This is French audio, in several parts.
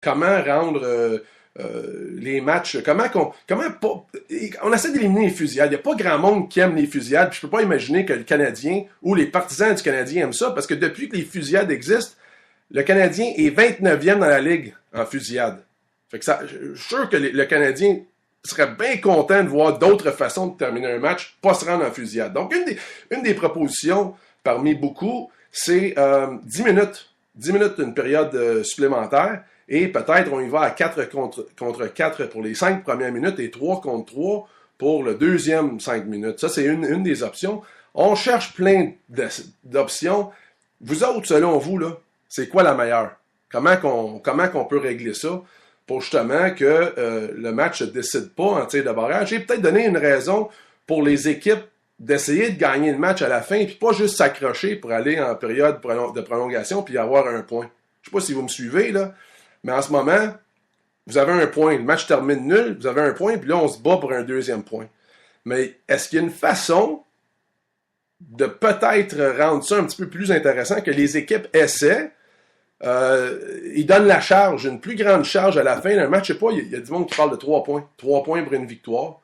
comment rendre les matchs, on essaie d'éliminer les fusillades. Il n'y a pas grand monde qui aime les fusillades, puis je peux pas imaginer que le Canadien ou les partisans du Canadien aiment ça, parce que depuis que les fusillades existent, le Canadien est 29e dans la Ligue en fusillade. Fait que je suis sûr que le Canadien serait bien content de voir d'autres façons de terminer un match, pas se rendre en fusillade. Donc, une des propositions, parmi beaucoup, c'est 10 minutes. 10 minutes d'une période supplémentaire, et peut-être on y va à 4 contre 4 pour les 5 premières minutes et 3 contre 3 pour le deuxième 5 minutes. Ça, c'est une des options. On cherche plein d'options. Vous autres, selon vous, là, c'est quoi la meilleure? Comment qu'on peut régler ça pour justement que le match ne se décide pas en tir de barrage? J'ai peut-être donné une raison pour les équipes d'essayer de gagner le match à la fin, puis pas juste s'accrocher pour aller en période de prolongation puis avoir un point. Je sais pas si vous me suivez, là, mais en ce moment, vous avez un point. Le match termine nul, vous avez un point, puis là, on se bat pour un deuxième point. Mais est-ce qu'il y a une façon de peut-être rendre ça un petit peu plus intéressant, que les équipes essaient, ils donnent la charge, une plus grande charge à la fin d'un match? Je sais pas, il y a du monde qui parle de 3 points. 3 points pour une victoire.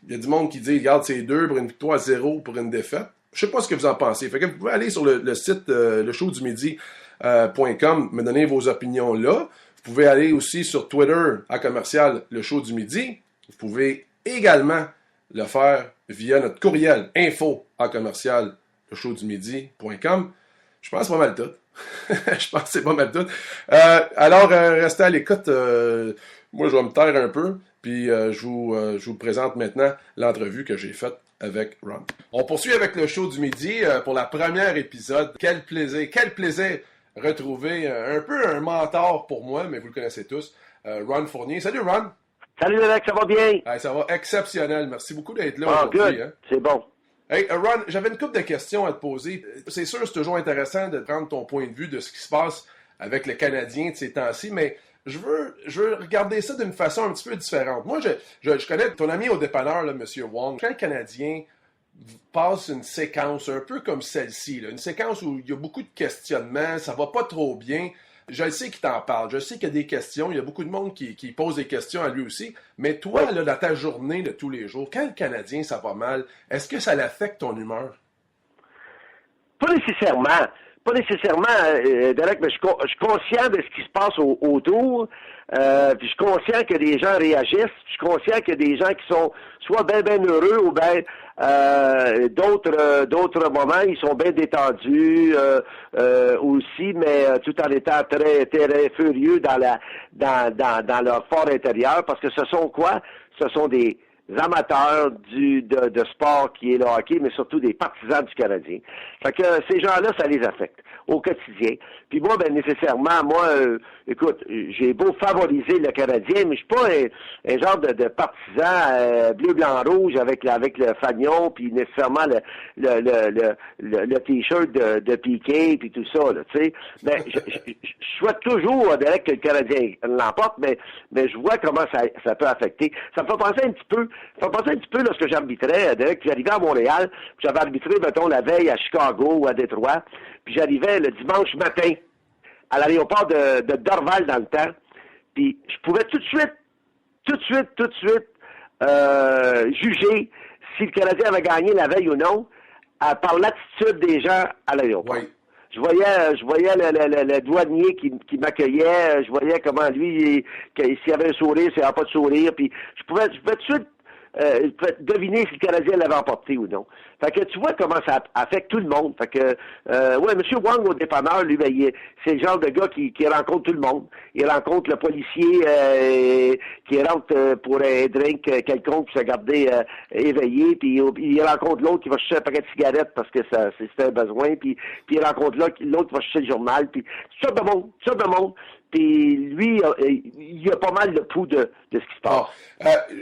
Il y a du monde qui dit, regarde, c'est 2 pour une victoire, 0 pour une défaite. Je sais pas ce que vous en pensez. Fait que vous pouvez aller sur le site leshowdumidi.com, me donner vos opinions là. Vous pouvez aller aussi sur Twitter à commercial le show du midi. Vous pouvez également le faire via notre courriel info à commercial le show du midi.com. Je pense pas mal tout. Je pense que c'est pas mal tout. Alors, restez à l'écoute. Moi, je vais me taire un peu. Puis je vous présente maintenant l'entrevue que j'ai faite avec Ron. On poursuit avec le show du midi pour la première épisode. Quel plaisir retrouver un peu un mentor pour moi, mais vous le connaissez tous, Ron Fournier. Salut Ron! Salut Alex, ça va bien? Hey, ça va exceptionnel. Merci beaucoup d'être là aujourd'hui. Hein? C'est bon. Hey, Ron, j'avais une couple de questions à te poser. C'est sûr, c'est toujours intéressant de prendre ton point de vue de ce qui se passe avec le Canadien de ces temps-ci, mais je veux regarder ça d'une façon un petit peu différente. Moi, je connais ton ami au dépanneur, là, M. Wong. Quand le Canadien passe une séquence un peu comme celle-ci, là, une séquence où il y a beaucoup de questionnements, ça va pas trop bien, je sais qu'il t'en parle, je sais qu'il y a des questions, il y a beaucoup de monde qui pose des questions à lui aussi, mais toi, là, dans ta journée de tous les jours, quand le Canadien, ça va mal, est-ce que ça l'affecte ton humeur? Pas nécessairement. Pas nécessairement, Derek, mais je suis conscient de ce qui se passe autour. Puis je suis conscient que des gens réagissent. Je suis conscient qu'il y a des gens qui sont soit bien heureux ou bien d'autres moments, ils sont bien détendus aussi, mais tout en étant très furieux dans leur fort intérieur, parce que ce sont quoi? Ce sont des amateurs de sport qui est le hockey, mais surtout des partisans du Canadien. Fait que ces gens-là, ça les affecte au quotidien. Puis moi, ben nécessairement, écoute, j'ai beau favoriser le Canadien, mais je suis pas un genre de partisan bleu, blanc, rouge avec le fanion, puis nécessairement le t-shirt de Piqué, puis tout ça, là, tu sais. Mais je souhaite toujours, Derek, que le Canadien l'emporte, mais je vois comment ça peut affecter. Ça me fait penser un petit peu lorsque j'arbitrais, Derek, puis j'arrivais à Montréal, puis j'avais arbitré, mettons, la veille à Chicago ou à Détroit, puis j'arrivais le dimanche matin à l'aéroport de Dorval dans le temps, puis je pouvais tout de suite juger si le Canadien avait gagné la veille ou non par l'attitude des gens à l'aéroport. Oui. Je voyais le douanier qui m'accueillait, je voyais comment lui, s'il avait un sourire, s'il n'avait pas de sourire, puis je pouvais tout de suite deviner si le Canadien l'avait emporté ou non. Fait que tu vois comment ça affecte tout le monde. Fait que M. Wang au dépanneur, lui, ben, c'est le genre de gars qui rencontre tout le monde. Il rencontre le policier qui rentre pour un drink quelconque pour se garder éveillé, puis il rencontre l'autre qui va chercher un paquet de cigarettes parce que c'est un besoin, puis il rencontre l'autre qui va chercher le journal, puis tout ça de monde. Puis lui, il a pas mal de pouls de ce qui se passe.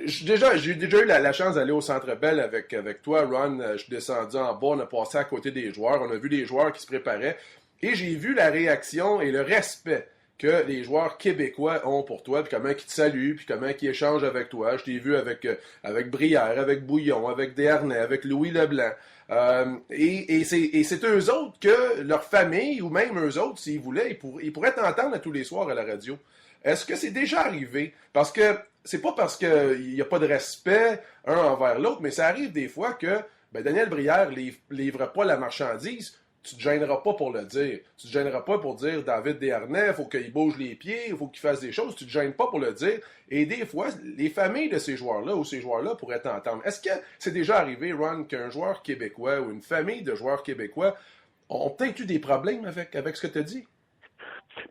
J'ai déjà eu la chance d'aller au Centre Bell avec toi, Ron. Je suis descendu en bas, on a passé à côté des joueurs, on a vu les joueurs qui se préparaient, et j'ai vu la réaction et le respect que les joueurs québécois ont pour toi, puis comment ils te saluent, puis comment ils échangent avec toi. Je t'ai vu avec Brière, avec Bouillon, avec Desharnais, avec Louis Leblanc. Et c'est eux autres que leur famille, ou même eux autres, s'ils voulaient, ils pourraient t'entendre tous les soirs à la radio. Est-ce que c'est déjà arrivé? Parce que c'est pas parce qu'il n'y a pas de respect un envers l'autre, mais ça arrive des fois que Daniel Brière livre pas la marchandise. Tu te gêneras pas pour le dire. Tu te gêneras pas pour dire David Desharnais, il faut qu'il bouge les pieds, il faut qu'il fasse des choses. Tu te gênes pas pour le dire. Et des fois, les familles de ces joueurs-là ou ces joueurs-là pourraient t'entendre. Est-ce que c'est déjà arrivé, Ron, qu'un joueur québécois ou une famille de joueurs québécois ont peut-être eu des problèmes avec ce que tu as dit?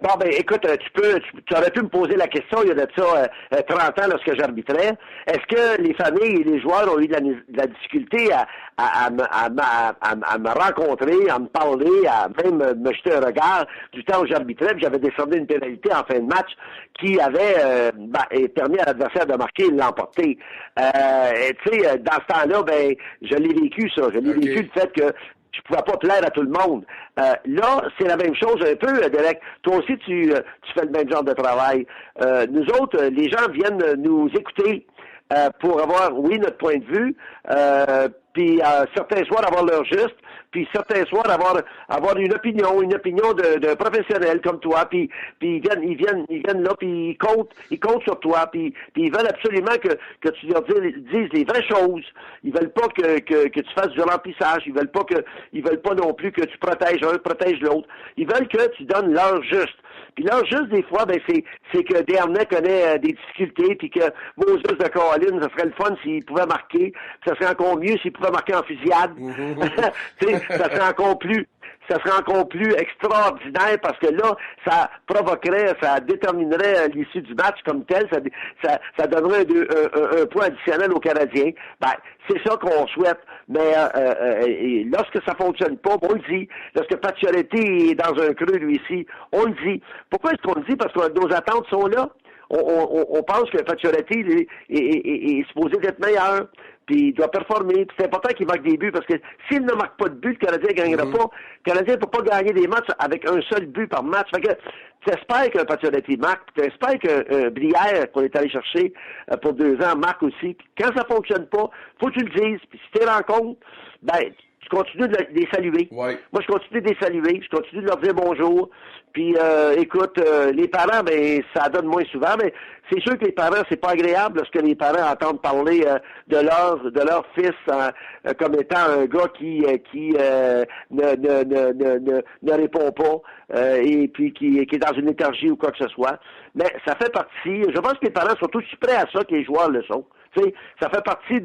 Bon, ben, écoute, tu aurais pu me poser la question il y a de ça 30 ans lorsque j'arbitrais. Est-ce que les familles et les joueurs ont eu de la difficulté à me rencontrer, à me parler, à même me jeter un regard du temps où j'arbitrais, puis j'avais décerné une pénalité en fin de match qui avait permis à l'adversaire de marquer et de l'emporter. Tu sais, dans ce temps-là, ben, je l'ai vécu, ça. Je l'ai vécu, le fait que je pouvais pas plaire à tout le monde. Là, c'est la même chose un peu, Derek. Toi aussi, tu fais le même genre de travail. Nous autres, les gens viennent nous écouter pour avoir, oui, notre point de vue, puis certains soirs avoir leur juste, puis certains soirs avoir une opinion de professionnels comme toi, puis ils viennent là, puis ils comptent sur toi, puis ils veulent absolument que tu leur dises les vraies choses. Ils veulent pas que tu fasses du remplissage, ils veulent pas non plus que tu protèges un, protèges l'autre. Ils veulent que tu donnes l'heure juste. Puis là, juste des fois, ben c'est que Desharnais connaît des difficultés, puis que Moses de Caroline, ça serait le fun s'il pouvait marquer, puis ça serait encore mieux s'il pouvait marquer en fusillade. Ça serait encore plus extraordinaire parce que là, ça provoquerait, ça déterminerait l'issue du match comme tel, ça donnerait un point additionnel aux Canadiens. Ben, c'est ça qu'on souhaite. Mais lorsque ça fonctionne pas, on le dit. Lorsque Pacioretty est dans un creux, lui ici, on le dit. Pourquoi est-ce qu'on le dit? Parce que nos attentes sont là. On pense que Pacioretty est supposé d'être meilleur, puis il doit performer. Puis c'est important qu'il marque des buts, parce que s'il ne marque pas de but, le Canadien ne gagnera pas. Le Canadien ne peut pas gagner des matchs avec un seul but par match. Fait que tu espères qu'un Pacioretty marque, tu espères qu'un Brière qu'on est allé chercher pour 2 ans marque aussi. Puis quand ça fonctionne pas, faut que tu le dises. Puis si tu les rencontres, ben tu continues de les saluer. Ouais. Moi, je continue de les saluer, je continue de leur dire bonjour. Puis, écoute, les parents, ben, ça donne moins souvent, mais c'est sûr que les parents, c'est pas agréable lorsque les parents entendent parler de leur fils comme étant un gars qui ne répond pas et puis qui est dans une léthargie ou quoi que ce soit. Mais ça fait partie. Je pense que les parents sont aussi prêts à ça que les joueurs le sont. Tu sais, ça fait partie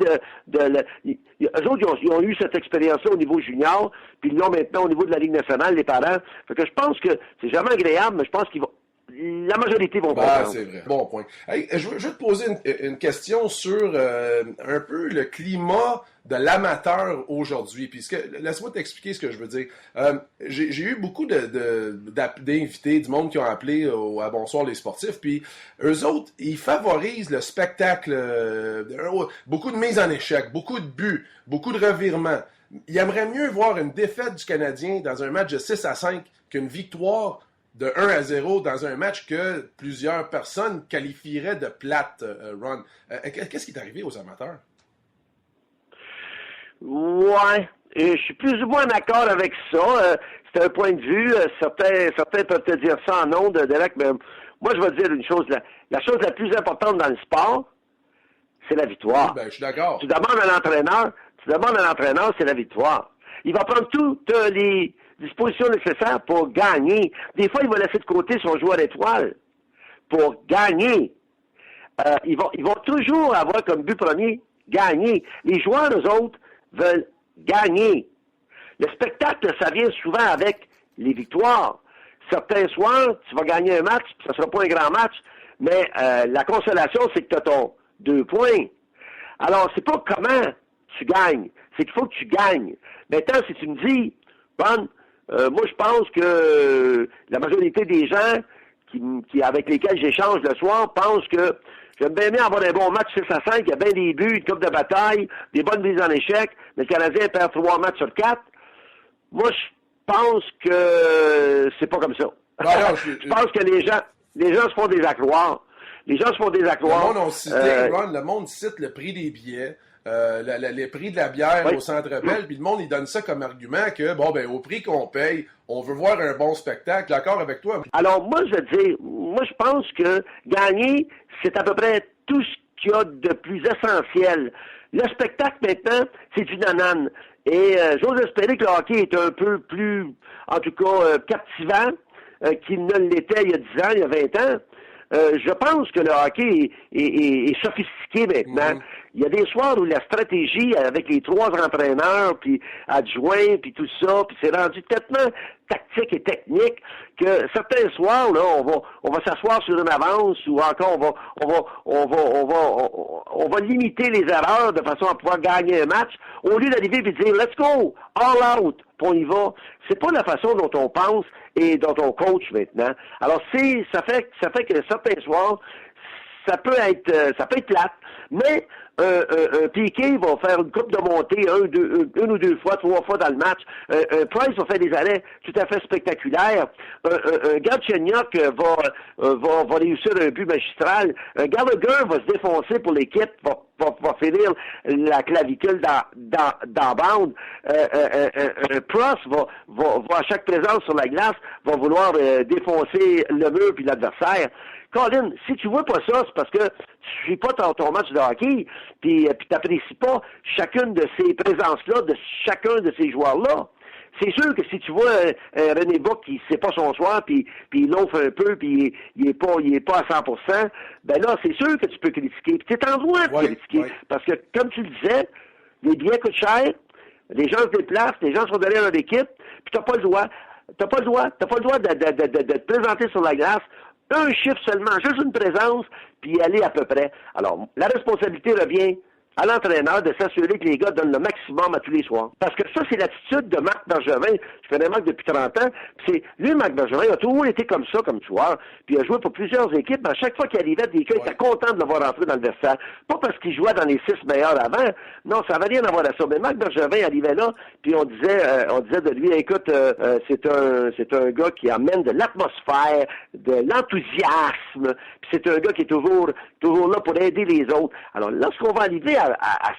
eux autres, ils ont eu cette expérience-là au niveau junior, puis ils l'ont maintenant au niveau de la Ligue nationale, les parents. Fait que je pense que c'est jamais agréable, mais je pense la majorité vont comprendre. C'est vrai. Bon point. Hey, je veux te poser une question sur un peu le climat de l'amateur aujourd'hui. Puis laisse-moi t'expliquer ce que je veux dire. J'ai eu beaucoup d'invités, du monde qui ont appelé à Bonsoir les sportifs. Puis eux autres, ils favorisent le spectacle, beaucoup de mises en échec, beaucoup de buts, beaucoup de revirements. Ils aimeraient mieux voir une défaite du Canadien dans un match de 6-5 qu'une victoire de 1-0 dans un match que plusieurs personnes qualifieraient de plate, Ron. Qu'est-ce qui est arrivé aux amateurs? Ouais, je suis plus ou moins d'accord avec ça. C'est un point de vue. Certains peuvent te dire ça en ondes, Derek, mais moi, je vais te dire une chose. La chose la plus importante dans le sport, c'est la victoire. Oui, ben, je suis d'accord. Tu demandes à l'entraîneur, c'est la victoire. Il va prendre toutes les dispositions nécessaires pour gagner. Des fois, il va laisser de côté son joueur étoile pour gagner. Ils vont toujours avoir comme but premier gagner. Les joueurs, eux autres, veulent gagner. Le spectacle, ça vient souvent avec les victoires. Certains soirs, tu vas gagner un match, ça sera pas un grand match, mais la consolation, c'est que tu as ton 2 points. Alors, c'est pas comment tu gagnes, c'est qu'il faut que tu gagnes. Maintenant, si tu me dis, Ron, moi, je pense que la majorité des gens avec lesquels j'échange le soir pensent que j'aime bien avoir un bon match 6-5, il y a bien des buts, une coupe de bataille, des bonnes mises en échec, mais le Canadien perd 3 matchs sur 4. Moi, je pense que c'est pas comme ça. Ben non, je pense que les gens se font des accroires. Les gens se font des accroires. Le monde a cité, Ron, le monde cite le prix des billets, les prix de la bière au Centre Bell, puis le monde, il donne ça comme argument que, bon, ben, au prix qu'on paye, on veut voir un bon spectacle. D'accord avec toi? Alors, moi, je veux dire, je pense que gagner, c'est à peu près tout ce qu'il y a de plus essentiel. Le spectacle, maintenant, c'est du nanane. Et j'ose espérer que le hockey est un peu plus, en tout cas, captivant qu'il ne l'était il y a 10 ans, il y a 20 ans. Je pense que le hockey est sophistiqué maintenant. Il y a des soirs où la stratégie avec les 3 entraîneurs, puis adjoints, puis tout ça, puis c'est rendu tellement tactique et technique que certains soirs, là, on va s'asseoir sur une avance ou encore on va limiter les erreurs de façon à pouvoir gagner un match au lieu d'arriver et de dire let's go, all out, puis on y va. C'est pas la façon dont on pense et dont on coach maintenant. Alors ça fait que certains soirs, ça peut être plate, mais un Piqué va faire une coupe de montée une ou deux fois, 3 fois dans le match. Price va faire des arrêts tout à fait spectaculaires. Galchenyuk va réussir un but magistral. Gallagher va se défoncer pour l'équipe, va finir la clavicule dans bande. Pross va à chaque présence sur la glace va vouloir défoncer le mur puis l'adversaire. Colin, si tu vois pas ça, c'est parce que tu suis pas ton match de hockey, puis t'apprécies pas chacune de ces présences-là, de chacun de ces joueurs-là. C'est sûr que si tu vois René Book qui c'est pas son soir, puis il l'offre un peu, puis il est pas à 100%, ben là, c'est sûr que tu peux critiquer. Puis t'es en droit de critiquer. Parce que, comme tu le disais, les billets coûtent cher, les gens se déplacent, les gens sont derrière leur équipe, puis t'as pas le droit. T'as pas le droit de te présenter sur la glace. Un chiffre seulement, juste une présence, puis y aller à peu près. Alors, la responsabilité revient à l'entraîneur de s'assurer que les gars donnent le maximum à tous les soirs. Parce que ça, c'est l'attitude de Marc Bergevin. Je fais des Marc depuis 30 ans. Lui, Marc Bergevin, a toujours été comme ça, comme joueur. Puis il a joué pour plusieurs équipes. Mais à chaque fois qu'il arrivait, les gars étaient contents de le voir rentrer dans le vestiaire. Pas parce qu'il jouait dans les 6 meilleurs avant. Non, ça n'avait rien à voir à ça. Mais Marc Bergevin arrivait là, puis on disait de lui, écoute, c'est un gars qui amène de l'atmosphère, de l'enthousiasme. Puis c'est un gars qui est toujours là pour aider les autres. Alors, lorsqu'on va arriver à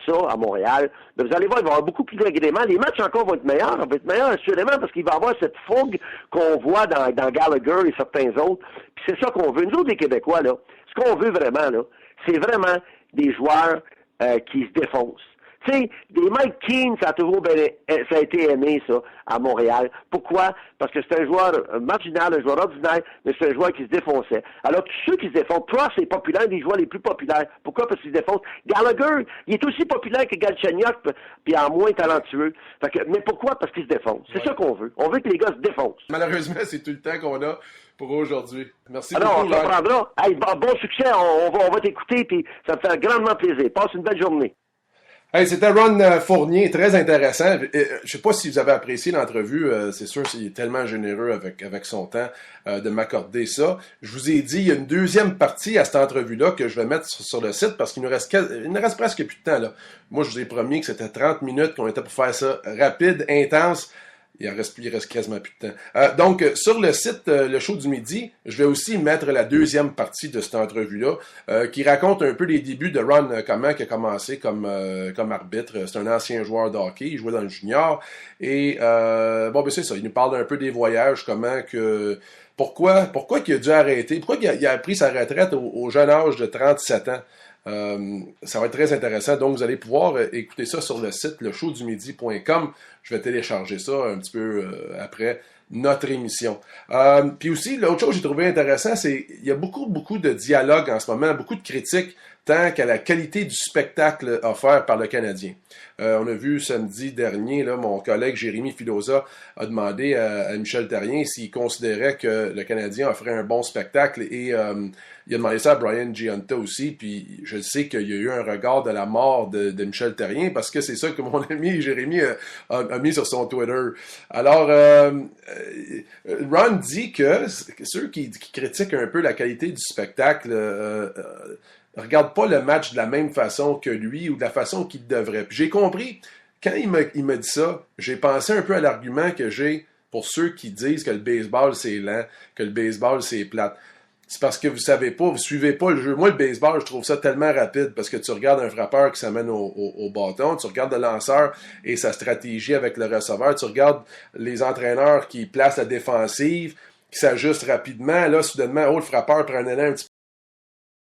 ça, à Montréal, ben, vous allez voir, il va y avoir beaucoup plus d'agréments. Les matchs encore vont être meilleurs assurément, parce qu'il va y avoir cette fougue qu'on voit dans Gallagher et certains autres. Puis c'est ça qu'on veut. Nous autres, les Québécois, là, ce qu'on veut vraiment, là, c'est vraiment des joueurs qui se défoncent. Tu sais, des Mike Keane, ça a été aimé, ça, à Montréal. Pourquoi? Parce que c'est un joueur marginal, un joueur ordinaire, mais c'est un joueur qui se défonçait. Alors, tous ceux qui se défoncent, Pross est populaire, des joueurs les plus populaires. Pourquoi? Parce qu'il se défonce. Gallagher, il est aussi populaire que Galchenyuk, puis en moins talentueux. Mais pourquoi? Parce qu'il se défonce. C'est ça qu'on veut. On veut que les gars se défoncent. Malheureusement, c'est tout le temps qu'on a pour aujourd'hui. Merci beaucoup. Alors, on se reprendra. Hey, bon succès, on va t'écouter, puis ça me fait grandement plaisir. Passe une belle journée. Hey, c'était Ron Fournier, très intéressant. Je sais pas si vous avez apprécié l'entrevue, c'est sûr, il est tellement généreux avec son temps de m'accorder ça. Je vous ai dit, il y a une deuxième partie à cette entrevue-là que je vais mettre sur le site parce qu'il nous reste presque plus de temps, là. Moi, je vous ai promis que c'était 30 minutes, qu'on était pour faire ça rapide, intense. Il reste quasiment plus de temps. Donc, sur le site Le Show du Midi, je vais aussi mettre la deuxième partie de cette entrevue-là, qui raconte un peu les débuts de Ron Comment, qui a commencé comme arbitre. C'est un ancien joueur de hockey, il jouait dans le junior. Et ben c'est ça, il nous parle un peu des voyages, pourquoi qu'il a dû arrêter, pourquoi il a pris sa retraite au jeune âge de 37 ans. Ça va être très intéressant. Donc, vous allez pouvoir écouter ça sur le site leshowdumidi.com. Je vais télécharger ça un petit peu après notre émission. Puis aussi, l'autre chose que j'ai trouvé intéressant, c'est qu'il y a beaucoup de dialogues en ce moment, beaucoup de critiques, tant qu'à la qualité du spectacle offert par le Canadien. On a vu samedi dernier, là, mon collègue Jérémy Filosa a demandé à Michel Therrien s'il considérait que le Canadien offrait un bon spectacle et il a demandé ça à Brian Giunta aussi, puis je sais qu'il y a eu un regard de la mort de Michel Therrien parce que c'est ça que mon ami Jérémy a mis sur son Twitter. Alors, Ron dit que ceux qui critiquent un peu la qualité du spectacle regarde pas le match de la même façon que lui ou de la façon qu'il devrait. Puis j'ai compris, quand il m'a dit ça, j'ai pensé un peu à l'argument que j'ai pour ceux qui disent que le baseball c'est lent, que le baseball c'est plate. C'est parce que vous savez pas, vous suivez pas le jeu. Moi, le baseball, je trouve ça tellement rapide parce que tu regardes un frappeur qui s'amène au bâton, tu regardes le lanceur et sa stratégie avec le receveur, tu regardes les entraîneurs qui placent la défensive, qui s'ajustent rapidement. Là, soudainement, le frappeur prend un élan un petit